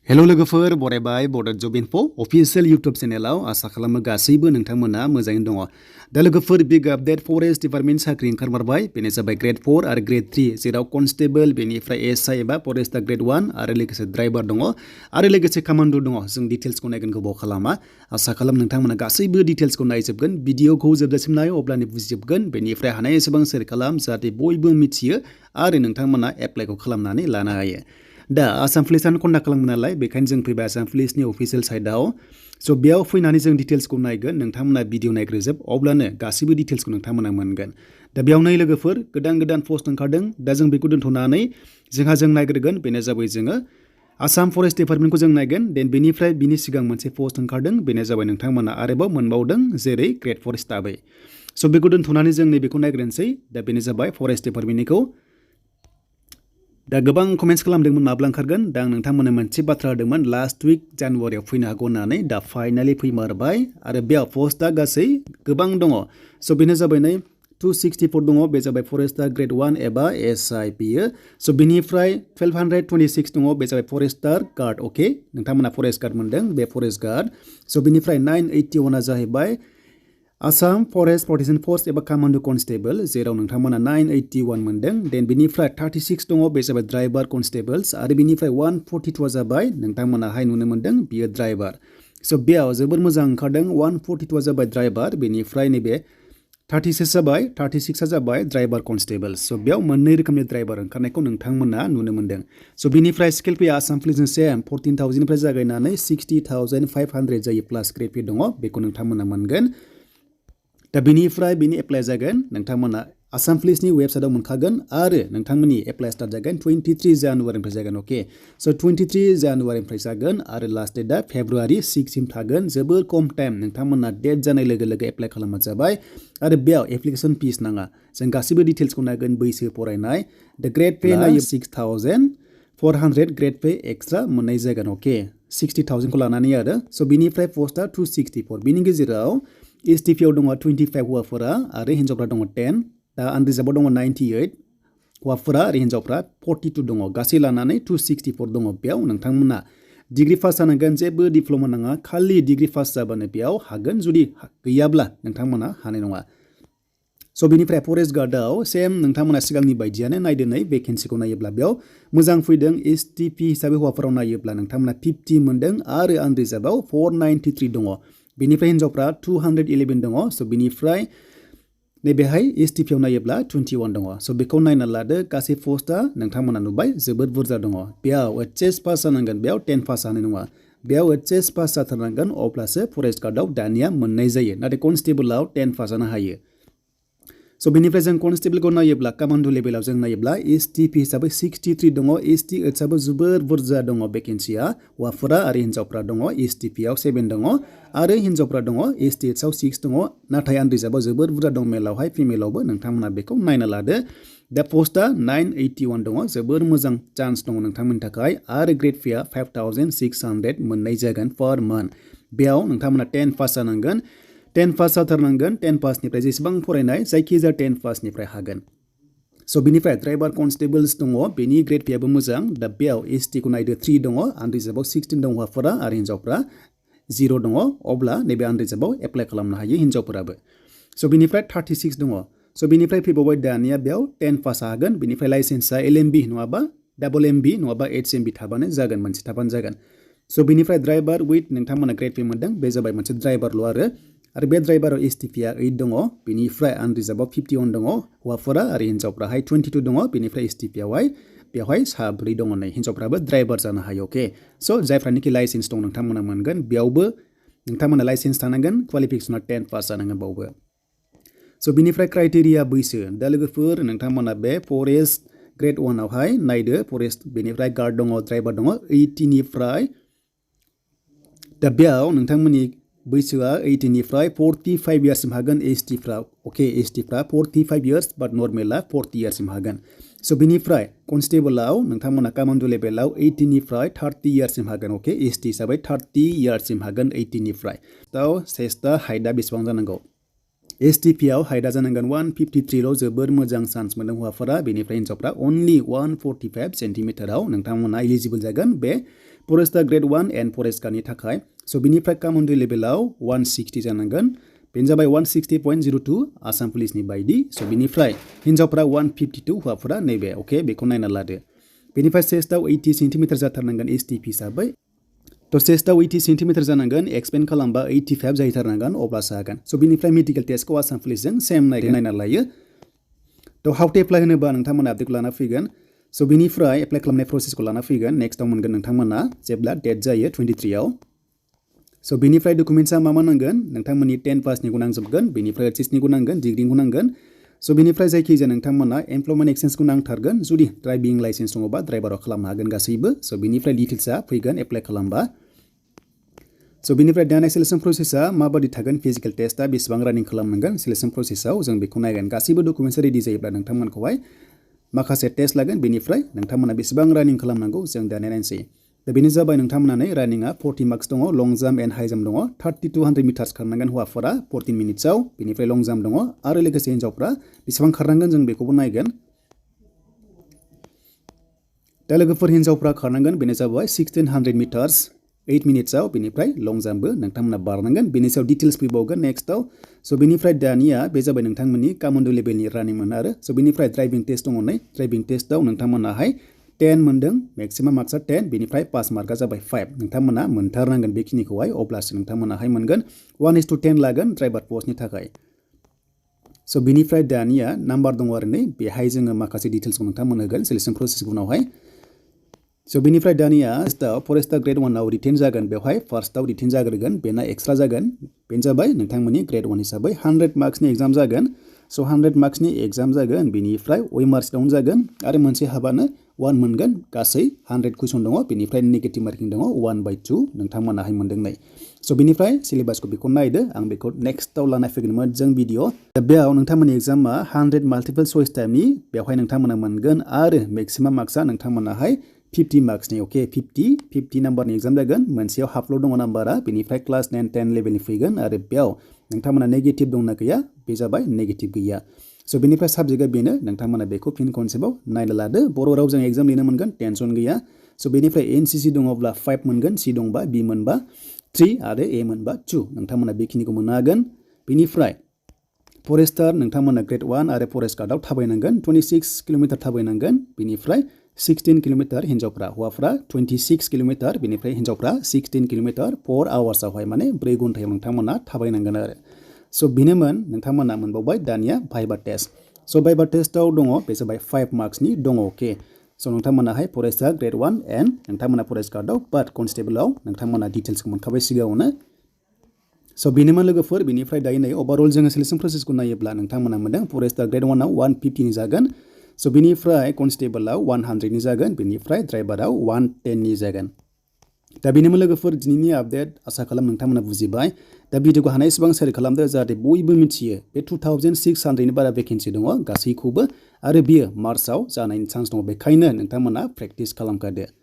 Hello लोगोफोर बरायबाय बड जब info अफिशियेल YouTube चेनेलाव आसा खालामो गासैबो नोंथांमोना मोजाङैनो दङ। दा लोगोफोर बिग आपडेट फरेस्ट डिपार्टमेन्ट साख्रि ओंखारमारबाय बेनो जाबाय ग्रेड 4 आरो ग्रेड 3 जेराव कनस्टेबल बेनिफ्राय एसआई एबा फरेस्टार ग्रेड 1 आरो लोगोसे ड्राइभार दङ आरो लोगोसे कमान्डो दङ। जों डिटेल्सखौ नायगोन गोबाव खालामा आसा खालाम नोंथांमोना गासैबो डिटेल्सखौ नायजोबगोन भिडिअखौ जोबजासिम नायो अब्लानो बुजिजोबगोन बेनिफ्राय हानाय एसेबां शेयार खालाम जाहाथे बयबो मिथियो आरो नोंथांमोना एप्लाइखौ खालामनानै लानो हायो। दा आसाम पुलिसानो कन्डाक्ट खालामो नालाय बेखायनो जों फैबाय आसाम पुलिसनि अफिशियेल साइटआव स' बेयाव फैनानै जों डिटेल्सखौ नायगोन नोंथांमोना भिडिअ नायग्रोजोब अब्लानो गासैबो डिटेल्सखौ नोंथांमोना मोनगोन। दा बेयावनो लोगोफोर गोदान पस्ट ओंखारदों दा जों बेखौ दोनथ'नानै जों नायग्रोगोन बेनो जाबाय जोङो आसाम फरेस्ट डिपार्टमेन्टखौ जों नायगोन देन बेनिफ्राय बिनि सिगां मोनसे पस्ट ओंखारदों बेनो जाबाय नोंथांमोना आरोबाव मोनबावदों जेरै ग्रेड 4 स्टाफै स' बेखौ दोनथ'नानै जों नैबेखौ नायग्रोनोसै दा बेनो जाबाय फरेस्ट डिपार्टमेन्टनिखौ। दा गोबां कमेन्ट्स खालामदोंमोन माब्ला ओंखारगोन दा आं नोंथांमोननो मोनसे बाथ्रा होदोंमोन लास्ट उइक जानुवारियाव फैनो हागौ होननानै दा फाइनालि फैमारबाय आरो बेयाव पस्टआ गासै गोबां दङ स' बेनो जाबाय नै 264 दङ बे जाबाय फरेस्टार ग्रेड 1 एबा एसआई बियो स' बेनिफ्राय 1226 दङ बे जाबाय फरेस्टार गार्ड अके नोंथांमोना फरेस्ट गार्ड मोनदों बे फरेस्ट गार्ड स' बेनिफ्राय 981 जाहैबाय आसाम फरेस्ट प्रटेक्शन फोर्स एबा कमान्डो कनस्टेबल जेराव नोंथांमोना 981 मोनदों देन बेनिफ्राय 36 दङ बे जाबाय ड्राइभार कनस्टेबल्स आरो बेनिफ्राय 142 जाबाय नोंथांमोनाहाय नुनो मोनदों बियो ड्राइभार स' बेयाव जोबोर मोजां ओंखारदों 142 जाबाय ड्राइभार बेनिफ्राय नैबे 36 जाबाय ड्राइभार कनस्टेबल्स स' बेयाव मोननै रोखोमनि ड्राइभार ओंखारनायखौ नोंथांमोना नुनो मोनदों स' बेनिफ्राय स्केल पे आसाम पुलिसजों सेम 14,000 निफ्राय जागायनानै 60,500 जायो प्लास ग्रेड पे दङ बेखौ नोंथांमोना मोनगोन। दा बेनिफ्राय बिनि एप्लाइ जागोन नोंथांमोना आसाम पुलिसनि वेबसाइटआव मोनखागोन आरो नोंथांमोननि एप्लाइ स्टार्ट जागोन 23 जानुवारिनिफ्राय जागोन अके स' 23 जानुवारिनिफ्राय जागोन आरो लास्ट डेटआ फेब्रुवारि 6 सिम थागोन जोबोर खम टाइम नोंथांमोना डेट जानाय लोगो लोगो एप्लाइ खालामबानो जाबाय आरो बेयाव एप्लिकेसन फिस नाङा जों गासैबो डिटेल्सखौ नायगोन बैसो फरायनाय दा ग्रेड पे नायो 6,400 ग्रेड पे एक्सट्रा मोननाय जागोन अके 60,000खौ लानानै आरो स' बिनिफ्राय पस्टआ 264 बिनि गेजेराव एसटिपिआव दङ 25 हौवाफोरा आरो हिन्जावफ्रा दङ 10 दा आनरिजार्भआव दङ 98 हौवाफोरा आरो हिन्जावफ्रा 42 दङ गासै लानानै 264 दङ बेयाव नोंथांमोना डिग्री पास जानांगोन जेबो डिप्ल'मा नाङा खालि डिग्री पास जाबानो बेयाव हागोन जुदि गैयाब्ला नोंथांमोना हानाय नङा। स' बेनिफ्राय फरेस्ट गार्डआव सेम नोंथांमोना सिगांनि बायदियानो नायदो नै भेकेन्सिखौ नायोब्ला बेयाव मोजां फैदों एसटिपि हिसाबै हौवाफोराव नायोब्ला नोंथांमोना 50 मोनदों आरो आनरिजार्भआव 493 दङ बेनिफ्राय हिन्जावफ्रा 211 दङ स' बेनिफ्राय नैबेहाय एसटिपिआव नायोब्ला 21 दङ स' बेखौ नायना लादो गासै पस्टआ नोंथांमोना नुबाय जोबोद बुरजा दङ बेयाव एचएस पास जानांगोन बेयाव 10 पास जानाय नङा बेयाव एचएस पास जाथारनांगोन अब्लासो फरेस्ट गार्डआव दानिया मोननाय जायो नाथाय कनस्टेबलाव 10 पास जानो हायो। स' बेनिफ्राय जों कनस्टेबलखौ नायोब्ला कमान्डो लेभेलाव जों नायोब्ला एसटिपि हिसाबै 63 दङ एसटि एचआबो जोबोर बुरजा दङ भेकेन्सिया हौवाफोरा आरो हिन्जावफ्रा दङ एसटिपिआव 7 दङ आरो हिन्जावफ्रा दङ एसटि एचआव 6 दङ नाथाय आनरिजार्भआव जोबोर बुरजा दं मेलावहाय फिमेलावबो नोंथांमोना बेखौ नायना लादो। दा पस्टआ 981 दङ जोबोर मोजां चान्स दङ नोंथांमोननि थाखाय आरो ग्रेड पेआ 5,600 मोननाय जागोन पार मान्थ बेयाव नोंथांमोना 10 पास जानांगोन 10 पास जाथारनांगोन 10 पासनिफ्राय जेसेबां फरायनाय जायखिजाया 10 पासनिफ्राय हागोन। स' बेनिफ्राय ड्राइभार कनस्टेबल्स दङ बेनि ग्रेड पेआबो मोजां दा बेयाव एसटिखौ नायदो 3 दङ आनरिजार्भआव 16 दङ हौवाफोरा आरो हिन्जावफ्रा 0 दङ अब्ला नैबे आनरिजार्भआव एप्लाइ खालामनो हायो हिन्जावफोराबो स' बेनिफ्राय 36 दङ स' बेनिफ्राय फैबावबाय दानिया बेयाव 10 पास हागोन बेनिफ्राय लाइसेन्सआ एलएमबि नङाबा डाबल एमबि नङाबा एचएमबि थाबानो जागोन मोनसे थाबानो जागोन स' बेनिफ्राय ड्राइभार उइथ नोंथांमोना ग्रेड पे मोनदों बे जाबाय मोनसे ड्राइभारल' आरो बे ड्राइभाराव एसटिपिआ 8 दङ बेनिफ्राय आनरिजार्भआव 51 दङ हौवाफोरा आरो हिन्जावफ्राहाय 22 दङ बेनिफ्राय एसटिपिआवहाय बेवहाय 4 दङ नै हिन्जावफ्राबो ड्राइभार जानो हायो अके स' जायफ्रानिखि लाइसेन्स दं नोंथांमोना मोनगोन बेयावबो नोंथांमोना लाइसेन्स थानांगोन क्वालिफिकेसना 10 पास जानांगोन बावबो स' बिनिफ्राय क्राइटेरिया बैसो दा लोगोफोर नोंथांमोना बे फरेस्ट ग्रेड 1 आवहाय नायदो फरेस्ट बेनिफ्राय गार्ड दङ ड्राइभार दङ 80 निफ्राय दा बेयाव नोंथांमोननि बैसोआ 80 निफ्राय 45 इयार्ससिम हागोन एसटिफ्रा अके एसटिफ्रा 45 इयार्स बाट नर्मेला 40 इयार्ससिम हागोन स' बेनिफ्राय कनस्टेबलाव नोंथांमोना कमान्डो लेभेलाव 80 निफ्राय 30 इयार्ससिम हागोन अके एसटि हिसाबै 30 इयार्ससिम हागोन 80 निफ्राय थ' सेस्टा हाइटआ बेसेबां जानांगौ एसटिपिआव हाइटआ जानांगोन 153ल' जोबोर मोजां चान्स मोनदों हौवाफोरा बेनिफ्राय हिन्जावफ्रा अनलि 145 सेन्टिमिटाराव नोंथांमोना इलिजिबल जागोन बे फरेस्टार ग्रेड 1 एन्ड फरेस्ट गार्डनि थाखाय स' बिनिफ्राय कमान्ड' लेभेलाव 160 जानांगोन बेनो जाबाय 160.02 आसाम पुलिसनि बायदि स' बिनिफ्राय हिन्जावफ्रा 152 हौवाफोरा नैबे अके बेखौ नायना लादो बेनिफ्राय चेस्टआव 80 सेन्टिमिटार जाथारनांगोन एसटिपि हिसाबै थ' चेस्टआव 80 सेन्टिमिटार जानांगोन एक्सपेन्ड खालामबा 85 जाहैथारनांगोन अब्लासो हागोन स' बिनिफ्राय मेडिकेल टेस्टखौ आसाम पुलिसजों सेम नायना लायो थ' हाउ टु एप्लाइ होनोबा नोंथांमोना आपडेटखौ लाना फैगोन स' बिनिफ्राय एप्लाइ खालामनाय प्रसेसखौ लाना फैगोन नेक्स्टआव मोनगोन नोंथांमोना जेब्ला डेट जायो 23 आव स' बिनिफ्राय डकुमेन्ट्सआ मा नांगोन नोंथांमोननि 10 पासनिखौ नांजोबगोन बेनिफ्राय HSनिखौ नांगोन डिग्रीखौ नांगोन स' बिनिफ्राय जायखिजाया नोंथांमोना एमप्लयमेन्ट एक्सचेन्जखौ नांथारगोन जुदि ड्राइभिं लाइसेन्स दङबा ड्राइभाराव खालामनो हागोन गासैबो स' बिनिफ्राय डिटेल्सआ फैगोन एप्लाइ खालामबा स' बिनिफ्राय दाना सेलेक्सन प्रसेसआ माबादि थागोन फिजिकेल टेस्टआ बेसेबां रानिं खालामनांगोन सेलेक्सन प्रसेसआव जों बेखौ नायगोन गासैबो डकुमेन्ट्सआ रेडि जायोब्ला नोंथांमोनखौहाय माखासे टेस्ट लागोन बेनिफ्राय नोंथांमोना बेसेबां रानिं खालामनांगौ जों दाना नायनोसै दा बेनो जाबाय नोंथांमोना रानिंआ 40 मार्क्स दङ long jump and high jump दङ 30 to 100 मिटार्स खारनांगोन हौवाफोरा 14 मिनिट्सआव बेनिफ्राय लं जाम्प दङ आरो लोगोसे हिन्जावफ्रा बेसेबां खारनांगोन जों बेखौबो नायगोन दा लोगोफोर हिन्जावफ्रा खारनांगोन बेनो जाबाय 1600 मिटार्स 8 मिनिट्सआव बेनिफ्राय लं जाम्पबो नोंथांमोना बारनांगोन बेनि सायाव डिटेल्स फैबावगोन नेक्स्टआव स' बेनिफ्राय दानिया बे जाबाय नोंथांमोननि कमान्ड' लेभेलनि रानिंमोन आरो स' बेनिफ्राय ड्राइभिं टेस्ट दङ नै ड्राइभिं टेस्टआव नोंथांमोनाहाय 10 मोनदों मेक्सिमाम मार्क्सआ 10 बेनिफ्राय पास मार्कआ जाबाय 5 नोंथांमोना मोनथारनांगोन बेखिनिखौहाय अब्लासो नोंथांमोनाहाय मोनगोन 1:10 लागोन ड्राइभार पस्टनि थाखाय स' बेनिफ्राय दानिया नाम्बार दङ आरो नै बेहाय जोङो माखासे डिटेल्सखौ नोंथांमोन होगोन सेलेक्सन प्रसेसनि उनावहाय स' बेनिफ्राय दानिया फरेस्टार ग्रेड 1 आव रिटेन जागोन बेवहाय फार्स्टआव रिटेन जाग्रोगोन बेना एक्सट्रा जागोन बेनो जाबाय नोंथांमोननि ग्रेड 1 हिसाबै 100 मार्क्सनि एग्जाम जागोन स' 100 मार्क्सनि एग्जाम जागोन बेनिफ्राय वेमार्स डाउन जागोन आरो मोनसे हाबानो 1 मोनगोन गासै 100 कुइसन दङ बेनिफ्राय नेगेटिभ मार्किं दङ 1/2 नोंथांमोनाहाय मोनदों नै स' बेनिफ्राय सिलेबासखौ बेखौ नायदो आं बेखौ नेक्स्टआव लाना फैगोन मोजां भिडिअ दा बेयाव नोंथांमोननि एग्जामा 100 माल्टिपल चइस टाइपनि बेवहाय नोंथांमोना मोनगोन आरो मेक्सिमाम मार्क्सआ नोंथांमोनाहाय 50 मार्क्सनि अके 50 नाम्बारनि एग्जाम जागोन मोनसेयाव हाफल' दङ नाम्बारा बेनिफ्राय क्लास 9 10 लेभेलनि फैगोन आरो बेयाव नोंथांमोना नेगेटिभ दंना गैया बे जाबाय नेगेटिभ गैया स' बेनिफ्राय साबजेक्टआ बेनो नोंथांमोना बेखौ फिन कनसेप्टआव नायना लादो बर' रावजों एग्जाम लिरनो मोनगोन टेनसन गैया स' बेनिफ्राय एनसिसि दङब्ला 5 मोनगोन सि दंबा बि मोनबा 3 आरो ए मोनबा 2 नोंथांमोना बेखिनिखौ मोननो हागोन बेनिफ्राय फरेस्टार नोंथांमोना ग्रेड 1 आरो फरेस्ट गार्डआव थाबायनांगोन 26 किल'मिटार थाबायनांगोन बेनिफ्राय 16 किल'मिटार हिन्जावफ्रा हौवाफ्रा 26 किल'मिटार बेनिफ्राय हिन्जावफ्रा 16 किल'मिटार 4 आवार्सआवहाय माने 4 घन्टायाव नोंथांमोना थाबायनांगोन आरो स' बेनोमोन नोंथांमोना मोनबावबाय दानिया भाइभा टेस्ट स' भाइभा टेस्टआव दङ बे जाबाय 5 मार्क्सनि दङ अके स' नोंथांमोनाहाय फरेस्टआ ग्रेड 1 एन्ड नोंथांमोना फरेस्ट गार्डआव बाट कनस्टेबोलाव नोंथांमोना डिटेल्सखौ मोनखाबाय सिगाङावनो स' बेनोमोन लोगोफोर बेनिफ्राय दायो नै अभारअल जोङो सेलेक्सन प्रसेसखौ नायोब्ला नोंथांमोना मोनदों फरेस्टार ग्रेड 1 आव 150नि जागोन स' बेनिफ्राय कनस्टेबोलाव 100नि जागोन बेनिफ्राय ड्राइभाराव 110नि जागोन दा बेनोमोन लोगोफोर दिनैनि आपडेट आसा खालाम नोंथांमोना बुजिबाय दा भिडिअखौ हानाय एसेबां शेयार खालामदो जाहाथे बयबो मिथियो बे 2600नि बारा भेकेन्सि दङ गासैखौबो आरो बियो मार्चआव जानायनि चान्स दङ बेखायनो नोंथांमोना प्रेक्टिस खालामखादो